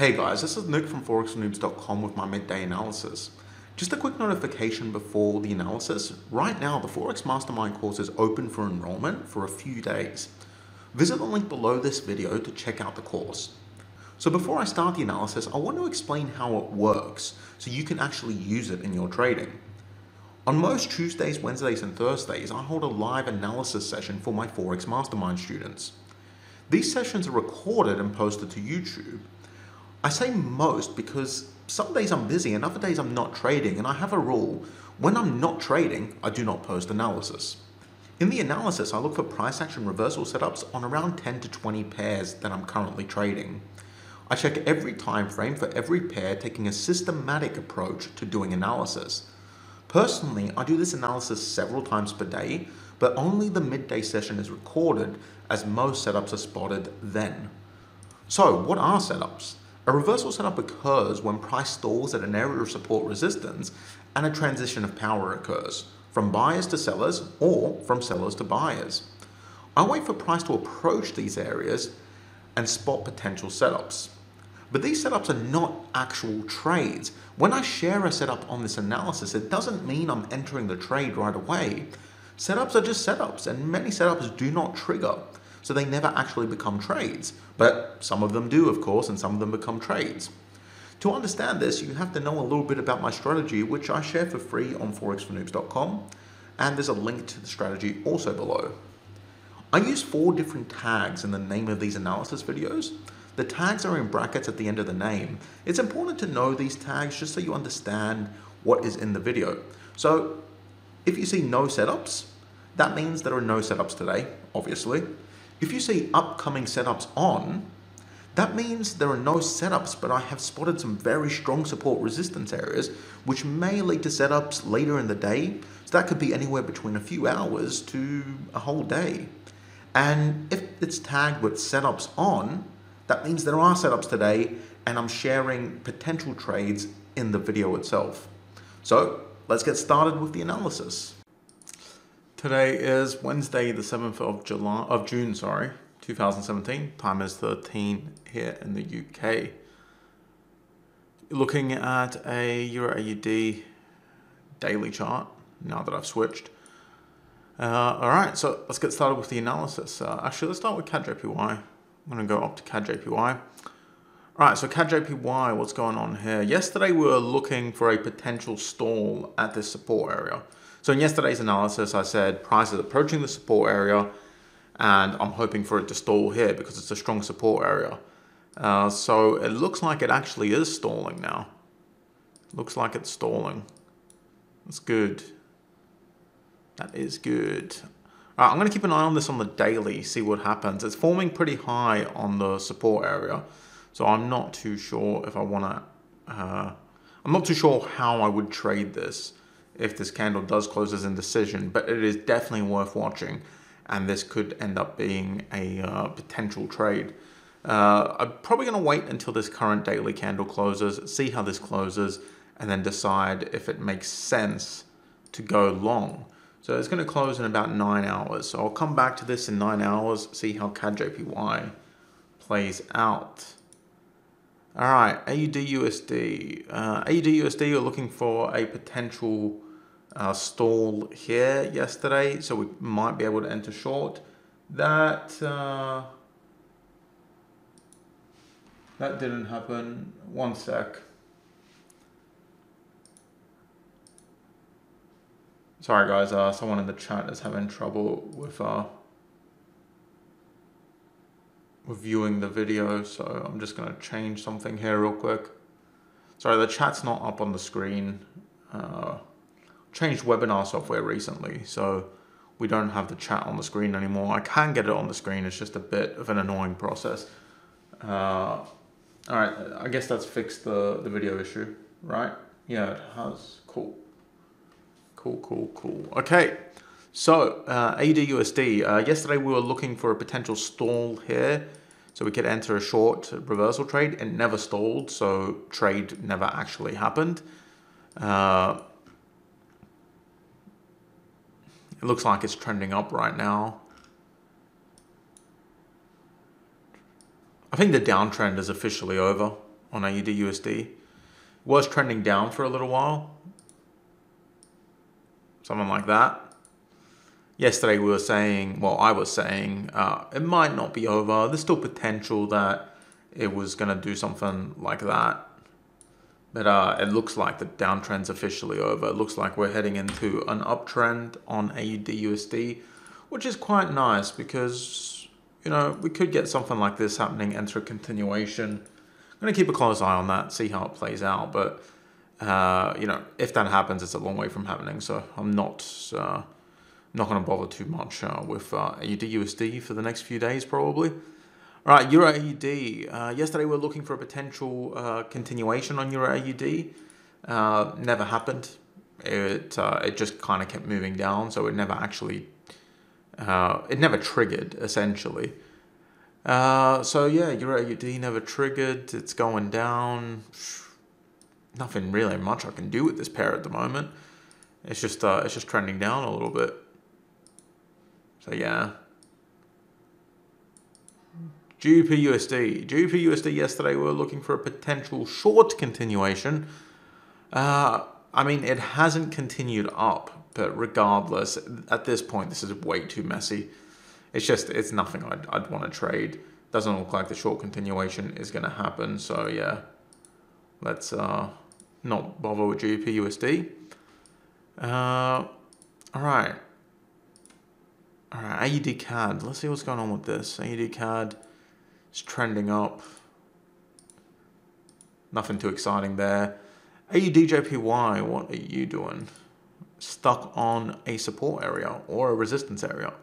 Hey guys, this is Nick from ForexForNoobs.com with my midday analysis. Just a quick notification before the analysis. Right now, the Forex Mastermind course is open for enrollment for a few days. Visit the link below this video to check out the course. So before I start the analysis, I want to explain how it works so you can actually use it in your trading. On most Tuesdays, Wednesdays, and Thursdays, I hold a live analysis session for my Forex Mastermind students. These sessions are recorded and posted to YouTube. I say most because some days I'm busy and other days I'm not trading, and I have a rule: when I'm not trading, I do not post analysis. In the analysis, I look for price action reversal setups on around 10 to 20 pairs that I'm currently trading. I check every time frame for every pair, taking a systematic approach to doing analysis. Personally, I do this analysis several times per day, but only the midday session is recorded as most setups are spotted then. So what are setups? A reversal setup occurs when price stalls at an area of support resistance and a transition of power occurs, from buyers to sellers or from sellers to buyers. I wait for price to approach these areas and spot potential setups. But these setups are not actual trades. When I share a setup on this analysis, it doesn't mean I'm entering the trade right away. Setups are just setups, and many setups do not trigger, so they never actually become trades. But some of them do, of course, and some of them become trades. To understand this, you have to know a little bit about my strategy, which I share for free on ForexForNoobs.com, and there's a link to the strategy also below. I use 4 different tags in the name of these analysis videos. The tags are in brackets at the end of the name. It's important to know these tags just so you understand what is in the video. So if you see no setups, that means there are no setups today, obviously. If you see upcoming setups on, that means there are no setups, but I have spotted some very strong support resistance areas, which may lead to setups later in the day. So that could be anywhere between a few hours to a whole day. And if it's tagged with setups on, that means there are setups today, and I'm sharing potential trades in the video itself. So let's get started with the analysis. Today is Wednesday, the 7th of June, 2017. Time is 13 here in the UK. Looking at a Euro AUD daily chart now that I've switched. All right, so let's get started with the analysis. Actually, let's start with CAD JPY. I'm going to go up to CAD JPY. All right, so CAD JPY, what's going on here? Yesterday, we were looking for a potential stall at this support area. So in yesterday's analysis, I said price is approaching the support area, and I'm hoping for it to stall here because it's a strong support area. So it looks like it actually is stalling now. Looks like it's stalling. That's good. That is good. All right, I'm going to keep an eye on this on the daily, see what happens. It's forming pretty high on the support area, so I'm not too sure if I want to... I'm not too sure how I would trade this if this candle does close as indecision, but it is definitely worth watching, and this could end up being a potential trade. I'm probably going to wait until this current daily candle closes, see how this closes, and then decide if it makes sense to go long. So it's going to close in about 9 hours. So I'll come back to this in 9 hours, see how CAD JPY plays out. All right, AUD USD. AUD USD, you're looking for a potential stall here yesterday, so we might be able to enter short. That didn't happen. One sec. Sorry guys, someone in the chat is having trouble with viewing the video, so I'm just going to change something here real quick. Sorry, the chat's not up on the screen. Changed webinar software recently, so we don't have the chat on the screen anymore. I can get it on the screen, it's just a bit of an annoying process. All right, I guess that's fixed the video issue, right? Yeah, it has. Cool. Cool. Okay, so AUD USD. Yesterday we were looking for a potential stall here, so we could enter a short reversal trade. It never stalled, so trade never actually happened. It looks like it's trending up right now. I think the downtrend is officially over. on AUD USD. Was trending down for a little while. Something like that. Yesterday we were saying, well, I was saying, it might not be over. There's still potential that it was going to do something like that. But it looks like the downtrend's officially over. It looks like we're heading into an uptrend on AUD USD, which is quite nice because, you know, we could get something like this happening, enter a continuation. I'm going to keep a close eye on that, see how it plays out. But, you know, if that happens, it's a long way from happening. So I'm not going to bother too much with AUD USD for the next few days, probably. All right, Euro AUD. Yesterday we were looking for a potential continuation on Euro AUD. Never happened. It just kind of kept moving down, so it never actually, it never triggered, essentially. So yeah, Euro AUD never triggered. It's going down. Nothing really much I can do with this pair at the moment. It's just trending down a little bit. So yeah. JPY USD. JPY USD yesterday we were looking for a potential short continuation. I mean, it hasn't continued up, but regardless, at this point, this is way too messy. It's nothing I'd want to trade. Doesn't look like the short continuation is going to happen. So yeah, let's not bother with JPY USD. All right. AUD CAD. Let's see what's going on with this. AUD CAD. It's trending up. Nothing too exciting there. AUD JPY, what are you doing? Stuck on a support area or a resistance area.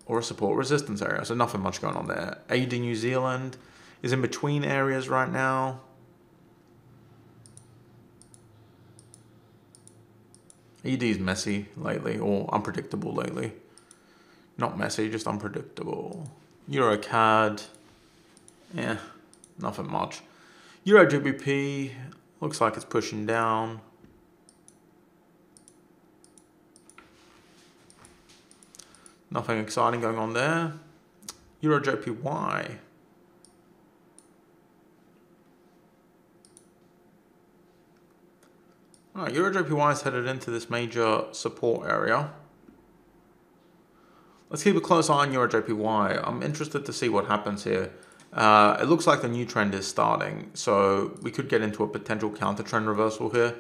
Or a support resistance area. So nothing much going on there. AUD New Zealand is in between areas right now. AUD is messy lately, or unpredictable lately. Not messy, just unpredictable. Euro CAD, yeah, nothing much. Euro GBP, looks like it's pushing down. Nothing exciting going on there. Euro JPY. All right, Euro JPY is headed into this major support area. Let's keep a close eye on Euro JPY. I'm interested to see what happens here. It looks like the new trend is starting, so we could get into a potential counter trend reversal here.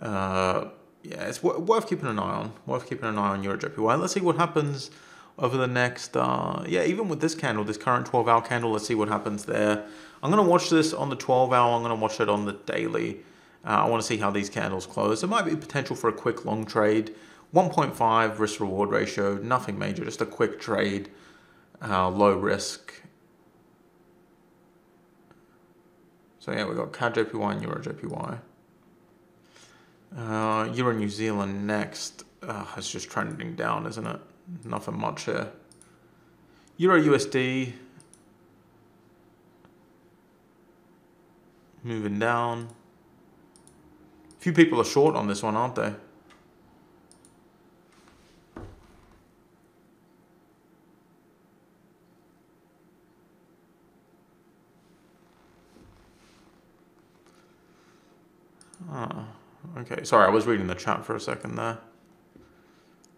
Yeah, it's worth keeping an eye on. Worth keeping an eye on Euro JPY. Let's see what happens over the next. Yeah, even with this candle, this current 12-hour candle. Let's see what happens there. I'm gonna watch this on the 12-hour. I'm gonna watch it on the daily. I want to see how these candles close. There might be potential for a quick long trade. 1.5 risk reward ratio, nothing major, just a quick trade, low risk. So yeah, we've got CAD JPY and Euro JPY. Euro New Zealand next. It's just trending down, isn't it? Nothing much here. Euro USD. Moving down. A few people are short on this one, aren't they? Okay, sorry, I was reading the chat for a second there.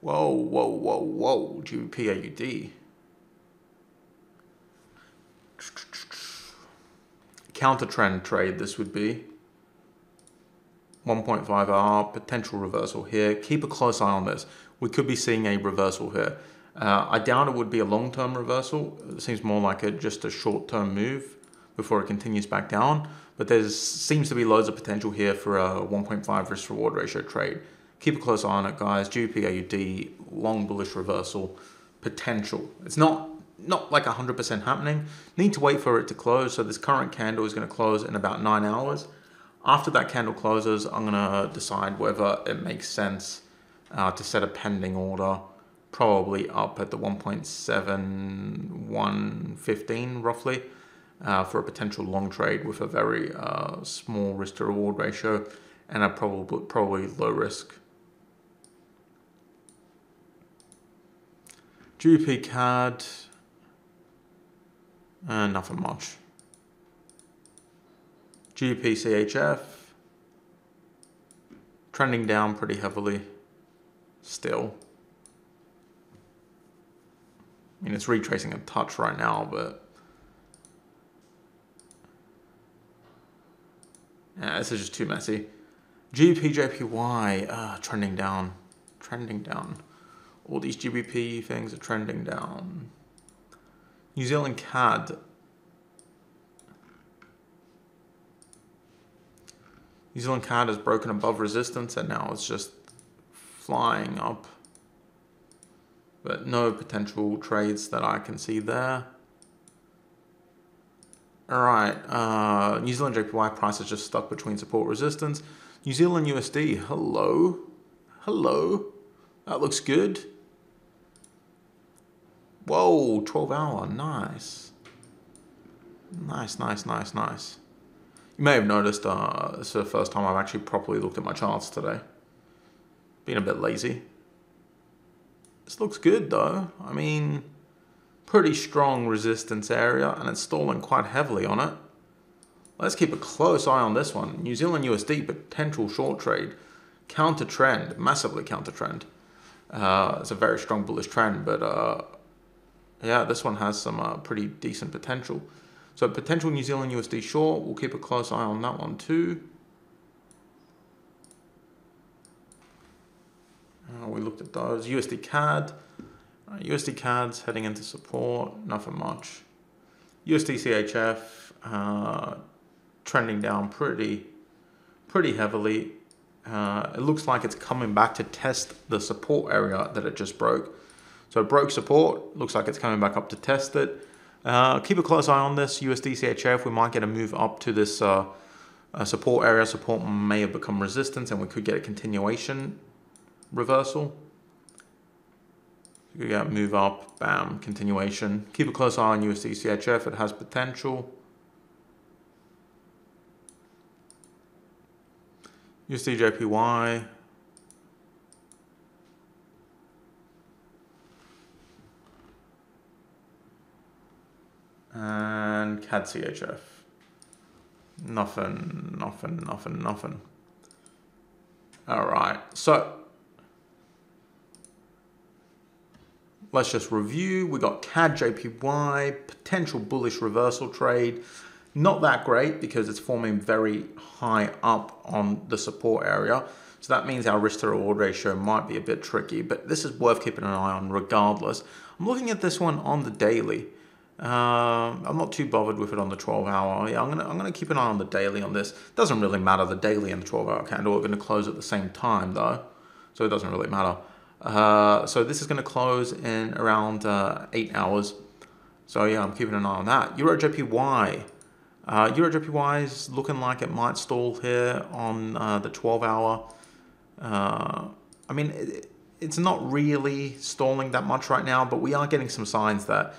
Whoa, GBP AUD. Counter trend trade, this would be. 1.5R, potential reversal here. Keep a close eye on this. We could be seeing a reversal here. I doubt it would be a long-term reversal. It seems more like just a short-term move before it continues back down. But there seems to be loads of potential here for a 1.5 risk reward ratio trade. Keep a close eye on it, guys. GBP AUD, long bullish reversal, potential. It's not like 100% happening. Need to wait for it to close. So this current candle is going to close in about 9 hours. After that candle closes, I'm going to decide whether it makes sense to set a pending order, probably up at the 1.7115 roughly. For a potential long trade with a very small risk to reward ratio and a probably low risk. GBP CAD, nothing much. GBP CHF trending down pretty heavily still. I mean, it's retracing a touch right now, but yeah, this is just too messy. GBP JPY trending down, trending down. All these GBP things are trending down. New Zealand CAD. New Zealand CAD has broken above resistance and now it's just flying up. But no potential trades that I can see there. Alright, New Zealand JPY price is just stuck between support resistance. New Zealand USD, hello. Hello. That looks good. Whoa, 12 hour, nice. Nice, nice, nice, nice. You may have noticed this is the first time I've actually properly looked at my charts today. Being a bit lazy. This looks good though. I mean, pretty strong resistance area and it's stalling quite heavily on it. Let's keep a close eye on this one. New Zealand USD, potential short trade. Counter trend, massively counter trend. It's a very strong bullish trend, but yeah, this one has some pretty decent potential. So potential New Zealand USD short, we'll keep a close eye on that one too. We looked at those. USD CAD. USD CAD's heading into support, nothing much. USD CHF trending down pretty heavily. It looks like it's coming back to test the support area that it just broke. So it broke support, looks like it's coming back up to test it. Keep a close eye on this USD CHF. We might get a move up to this support area. Support may have become resistance and we could get a continuation reversal. We get a move up, bam, continuation. Keep a close eye on USD CHF. It has potential. USD JPY. And CAD CHF. Nothing. All right, so let's just review. We got CAD JPY, potential bullish reversal trade. Not that great because it's forming very high up on the support area. So that means our risk to reward ratio might be a bit tricky, but this is worth keeping an eye on regardless. I'm looking at this one on the daily. I'm not too bothered with it on the 12 hour. Yeah, I'm gonna keep an eye on the daily on this. Doesn't really matter, the daily and the 12 hour candle are gonna close at the same time though. So it doesn't really matter. So this is gonna close in around 8 hours. So yeah, I'm keeping an eye on that. Euro JPY. Euro JPY is looking like it might stall here on the 12 hour. I mean, it's not really stalling that much right now, but we are getting some signs that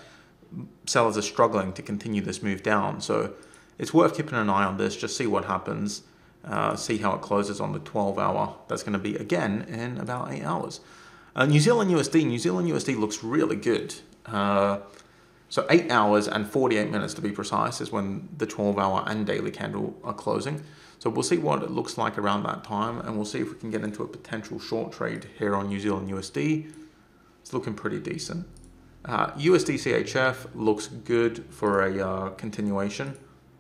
sellers are struggling to continue this move down. So it's worth keeping an eye on this, just see what happens, see how it closes on the 12 hour. That's going to be again in about 8 hours. New Zealand USD looks really good. So 8 hours and 48 minutes to be precise is when the 12 hour and daily candle are closing. So we'll see what it looks like around that time and we'll see if we can get into a potential short trade here on New Zealand USD. It's looking pretty decent. USD CHF looks good for a continuation,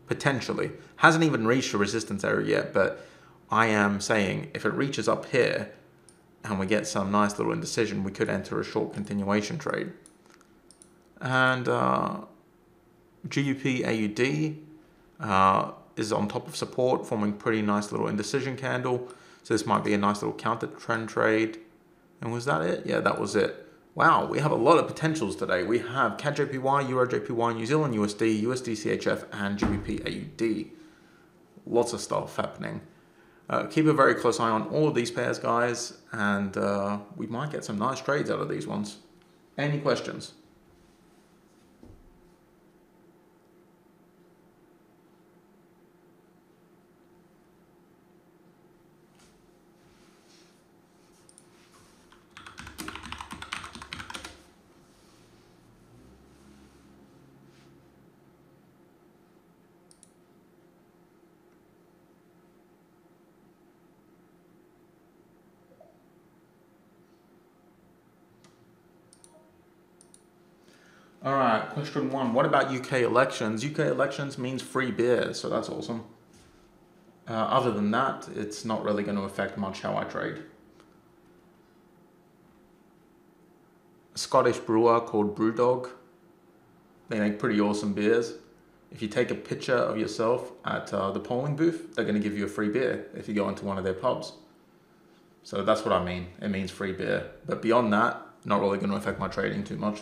potentially. Hasn't even reached a resistance area yet, but I am saying if it reaches up here and we get some nice little indecision, we could enter a short continuation trade. And GBP AUD is on top of support, forming pretty nice little indecision candle. So this might be a nice little counter trend trade. And was that it? Yeah, that was it. Wow, we have a lot of potentials today. We have CAD JPY, Euro JPY, New Zealand USD, USD CHF, and GBP AUD. Lots of stuff happening. Keep a very close eye on all of these pairs, guys, and we might get some nice trades out of these ones. Any questions? All right, question 1. What about UK elections? UK elections means free beer, so that's awesome. Other than that, it's not really going to affect much how I trade. A Scottish brewer called Brewdog. They make pretty awesome beers. If you take a picture of yourself at the polling booth, they're going to give you a free beer if you go into one of their pubs. So that's what I mean. It means free beer. But beyond that, not really going to affect my trading too much.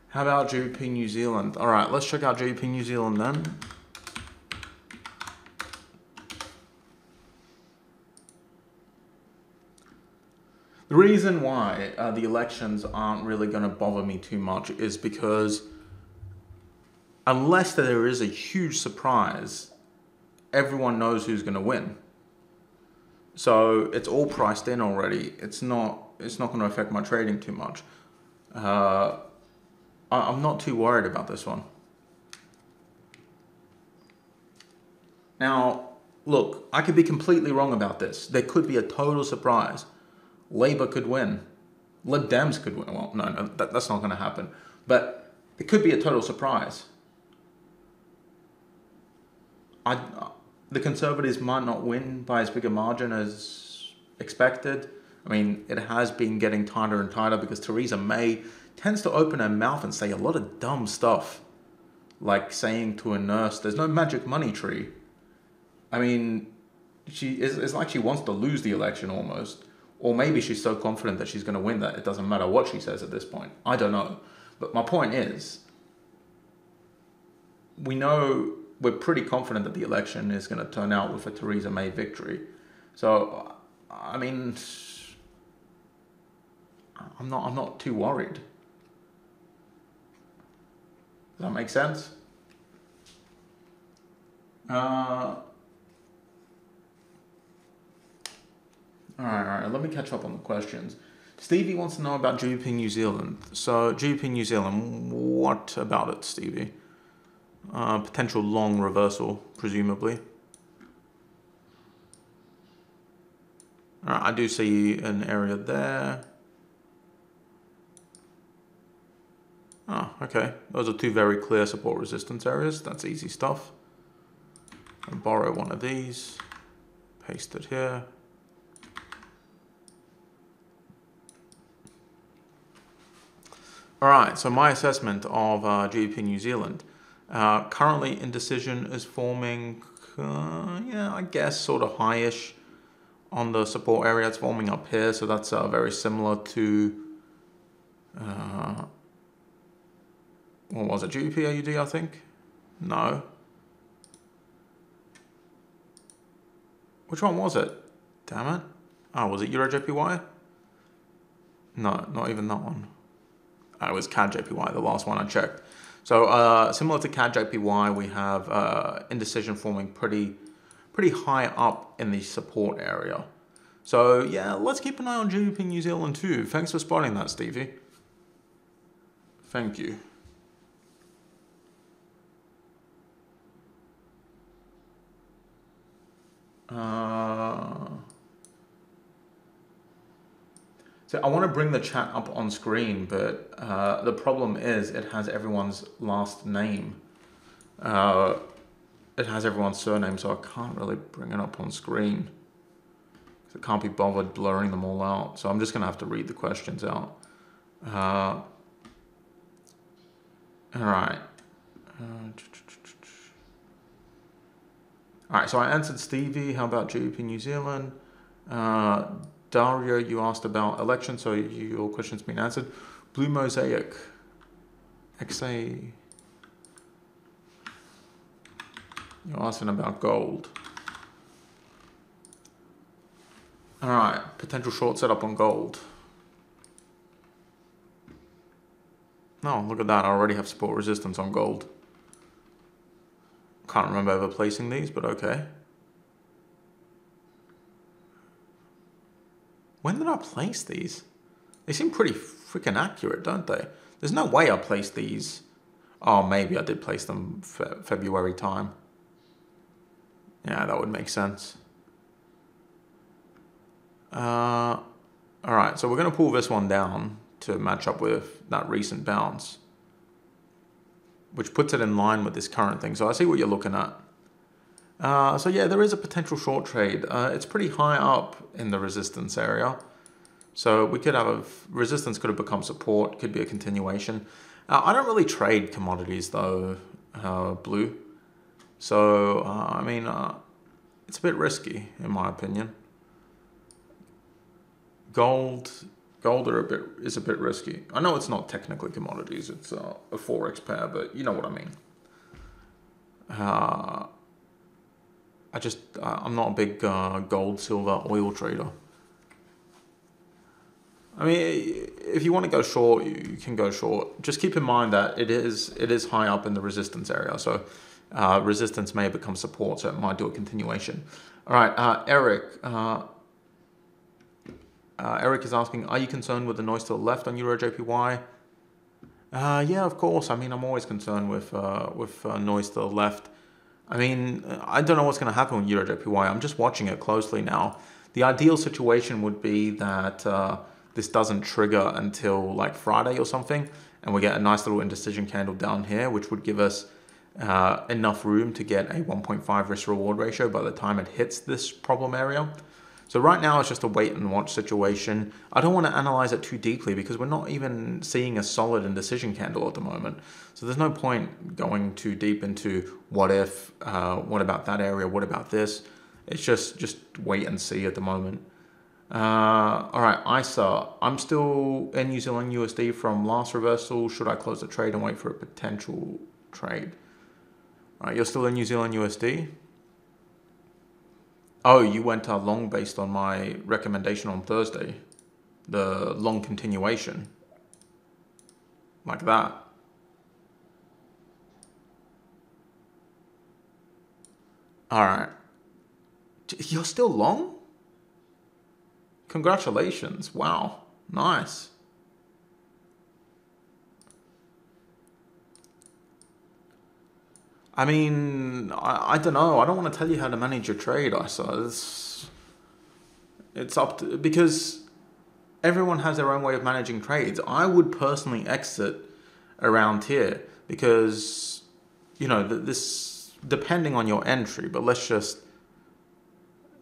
How about JPY New Zealand? All right, let's check out JPY New Zealand then. The reason why the elections aren't really going to bother me too much is because unless there is a huge surprise, everyone knows who's going to win. So it's all priced in already. It's not going to affect my trading too much. I'm not too worried about this one. Now, look, I could be completely wrong about this. There could be a total surprise. Labour could win. Lib Dems could win. Well, no, that's not going to happen. But it could be a total surprise. The Conservatives might not win by as big a margin as expected. I mean, it has been getting tighter and tighter because Theresa May tends to open her mouth and say a lot of dumb stuff. Like saying to a nurse, there's no magic money tree. I mean, it's like she wants to lose the election almost. Or maybe she's so confident that she's going to win that it doesn't matter what she says at this point. I don't know. But my point is, we're pretty confident that the election is going to turn out with a Theresa May victory. So, I mean, I'm not too worried. Does that make sense? All right, let me catch up on the questions. Stevie wants to know about JPY New Zealand. So JPY New Zealand, what about it, Stevie? Potential long reversal, presumably. All right, I do see an area there. Oh, okay. Those are two very clear support resistance areas. That's easy stuff. I'll borrow one of these, paste it here. All right, so my assessment of JPY New Zealand. Currently indecision is forming, yeah, I guess sort of high-ish on the support area. It's forming up here, so that's very similar to, what was it, GBP AUD, I think? No. Which one was it? Damn it. Oh, was it Euro JPY? No, not even that one. It was CAD JPY, the last one I checked. So similar to CAD JPY, we have indecision forming pretty high up in the support area. So yeah, let's keep an eye on JPY New Zealand too. Thanks for spotting that, Stevie. Thank you. So I want to bring the chat up on screen, but the problem is it has everyone's last name. It has everyone's surname, so I can't really bring it up on screen. I can't be bothered blurring them all out. So I'm just going to have to read the questions out. All right. All right, so I answered Stevie. How about JPY New Zealand? Dario, you asked about election, so your question's been answered. Blue Mosaic. XA. You're asking about gold. All right, potential short setup on gold. Oh, look at that. I already have support resistance on gold. Can't remember ever placing these, but okay. When did I place these? They seem pretty freaking accurate, don't they? There's no way I placed these. Oh, maybe I did place them February time. Yeah, that would make sense. All right, so we're going to pull this one down to match up with that recent bounce, which puts it in line with this current thing. So I see what you're looking at. So yeah, there is a potential short trade. It's pretty high up in the resistance area. So we could have resistance could have become support, could be a continuation. I don't really trade commodities though, Blue. So, I mean, it's a bit risky in my opinion. Gold is a bit risky. I know it's not technically commodities, it's a Forex pair, but you know what I mean. I'm not a big gold, silver, oil trader. I mean, if you want to go short, you can go short. Just keep in mind that it is high up in the resistance area. So resistance may become support, so it might do a continuation. All right, Eric. Eric is asking, are you concerned with the noise to the left on Euro JPY? Yeah, of course. I mean, I'm always concerned with noise to the left. I mean, I don't know what's going to happen with Euro JPY. I'm just watching it closely now. The ideal situation would be that this doesn't trigger until like Friday or something, and we get a nice little indecision candle down here, which would give us enough room to get a 1.5 risk reward ratio by the time it hits this problem area. So right now it's just a wait and watch situation. I don't want to analyze it too deeply because we're not even seeing a solid indecision candle at the moment. So there's no point going too deep into what if, what about that area, what about this. It's just wait and see at the moment. All right, ISA. I'm still in New Zealand USD from last reversal. Should I close the trade and wait for a potential trade? All right, you're still in New Zealand USD? Oh, you went long based on my recommendation on Thursday. The long continuation. Like that. All right. You're still long? Congratulations. Wow. Nice. I mean, I don't know. I don't want to tell you how to manage your trade, ISA. It's up to, because everyone has their own way of managing trades. I would personally exit around here because, you know, this, depending on your entry, but let's just,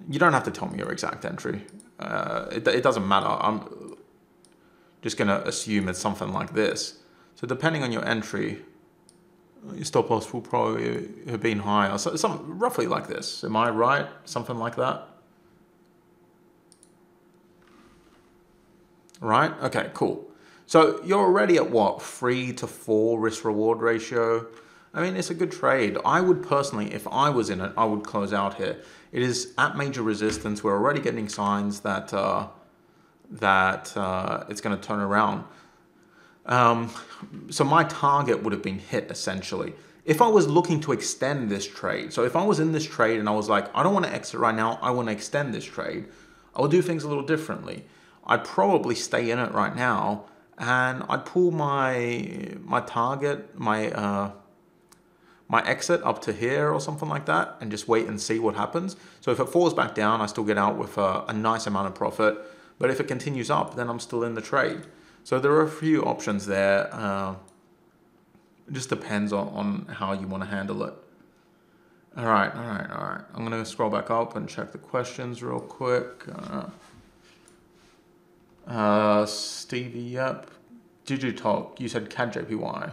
you don't have to tell me your exact entry. It doesn't matter. I'm just going to assume it's something like this. So depending on your entry, your stop loss will probably have been higher. So some roughly like this. Am I right? Something like that? Right? Okay, cool. So you're already at what? 3 to 4 risk reward ratio. I mean, it's a good trade. I would personally, if I was in it, I would close out here. It is at major resistance. We're already getting signs that it's going to turn around. So my target would have been hit essentially. If I was looking to extend this trade, so if I was in this trade and I was like, I don't want to exit right now, I want to extend this trade, I would do things a little differently. I'd probably stay in it right now and I'd pull my target, my exit up to here or something like that and just wait and see what happens. So if it falls back down, I still get out with a nice amount of profit. But if it continues up, then I'm still in the trade. So there are a few options there. It just depends on how you want to handle it. All right. I'm going to scroll back up and check the questions real quick. Stevie, yep. Digitalk, you said CAD JPY.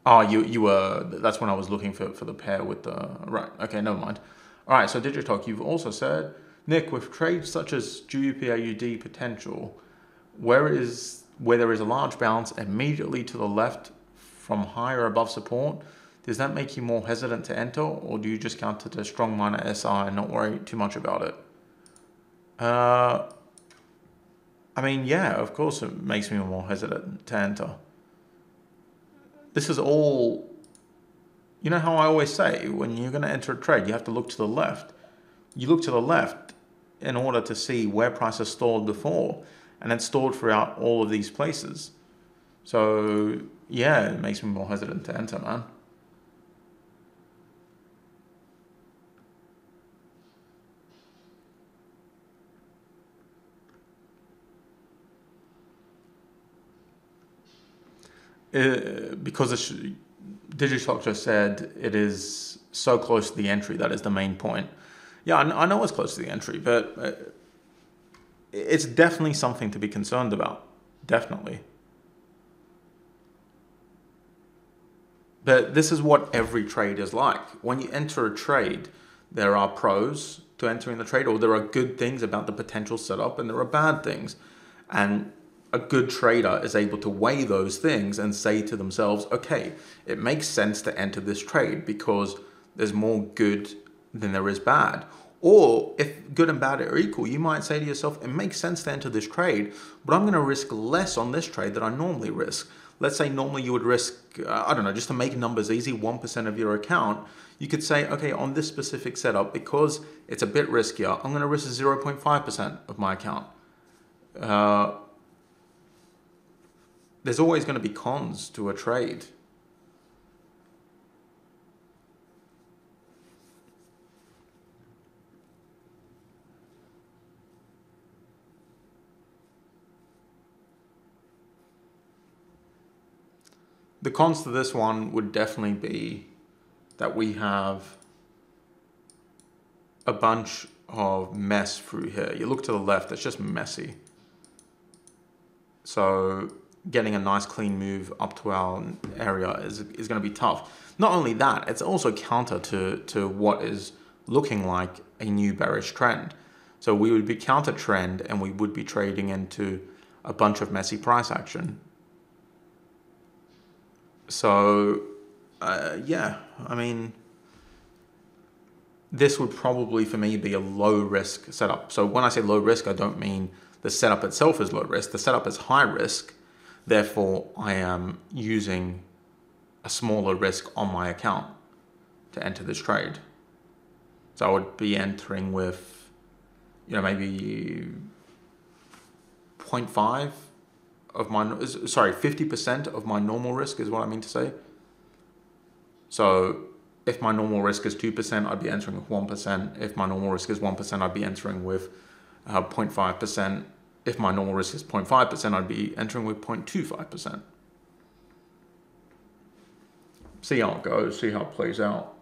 Oh, you were, that's when I was looking for the pair with the, right, okay, never mind. All right, so Digitalk, you've also said, Nick, with trades such as GBP potential, where there is a large bounce immediately to the left from higher above support, does that make you more hesitant to enter, or do you just counter the strong minor SI and not worry too much about it? I mean, yeah, of course it makes me more hesitant to enter. This is all, you know how I always say, when you're going to enter a trade, you have to look to the left. You look to the left in order to see where price has stalled before, and it's stalled throughout all of these places. So yeah, it makes me more hesitant to enter, man. Because Digitalk just said it is so close to the entry. That is the main point. Yeah, I know it's close to the entry, but it's definitely something to be concerned about. Definitely. But this is what every trade is like. When you enter a trade, there are pros to entering the trade, or there are good things about the potential setup, and there are bad things. And a good trader is able to weigh those things and say to themselves, okay, it makes sense to enter this trade because there's more good than there is bad. Or if good and bad are equal, you might say to yourself, it makes sense to enter this trade, but I'm going to risk less on this trade than I normally risk. Let's say normally you would risk, I don't know, just to make numbers easy, 1% of your account. You could say, okay, on this specific setup, because it's a bit riskier, I'm going to risk 0.5% of my account. There's always going to be cons to a trade. The cons to this one would definitely be that we have a bunch of mess through here. You look to the left, it's just messy. So getting a nice clean move up to our area is going to be tough. Not only that, it's also counter to what is looking like a new bearish trend. So we would be counter trend and we would be trading into a bunch of messy price action. So yeah, I mean, this would probably for me be a low risk setup. So when I say low risk, I don't mean the setup itself is low risk. The setup is high risk. Therefore, I am using a smaller risk on my account to enter this trade. So I would be entering with, maybe 0.5 of my, sorry, 50% of my normal risk is what I mean to say. So if my normal risk is 2%, I'd be entering with 1%. If my normal risk is 1%, I'd be entering with 0.5%. If my normal risk is 0.5%, I'd be entering with 0.25%. See how it goes, see how it plays out.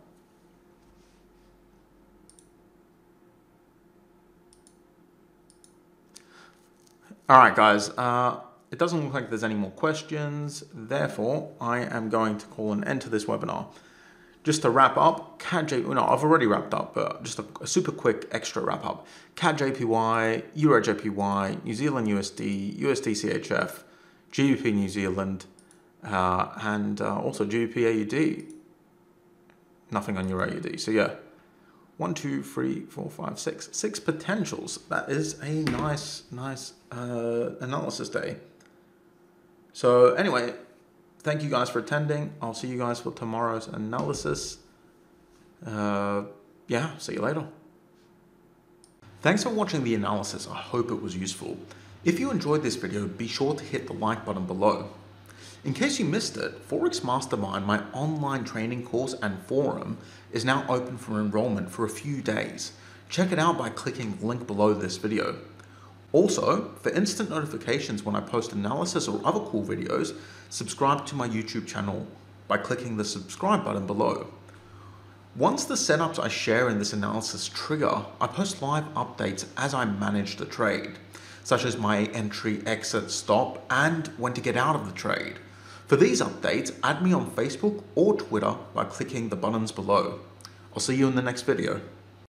All right, guys, it doesn't look like there's any more questions. Therefore, I am going to call an end to this webinar. Just to wrap up, CAD JPY, no, I've already wrapped up, but just a super quick extra wrap up. CAD JPY, Euro JPY, New Zealand USD, USD CHF, GBP New Zealand, and also GBP AUD. Nothing on Euro AUD. So yeah, 1, 2, 3, 4, 5, 6. 6 potentials. That is a nice analysis day. So anyway, thank you guys for attending. I'll see you guys for tomorrow's analysis. Yeah, see you later. Thanks for watching the analysis. I hope it was useful. If you enjoyed this video, be sure to hit the like button below. In case you missed it, Forex Mastermind, my online training course and forum, is now open for enrollment for a few days. Check it out by clicking the link below this video. Also, for instant notifications when I post analysis or other cool videos, subscribe to my YouTube channel by clicking the subscribe button below. Once the setups I share in this analysis trigger, I post live updates as I manage the trade, such as my entry, exit, stop, and when to get out of the trade. For these updates, add me on Facebook or Twitter by clicking the buttons below. I'll see you in the next video.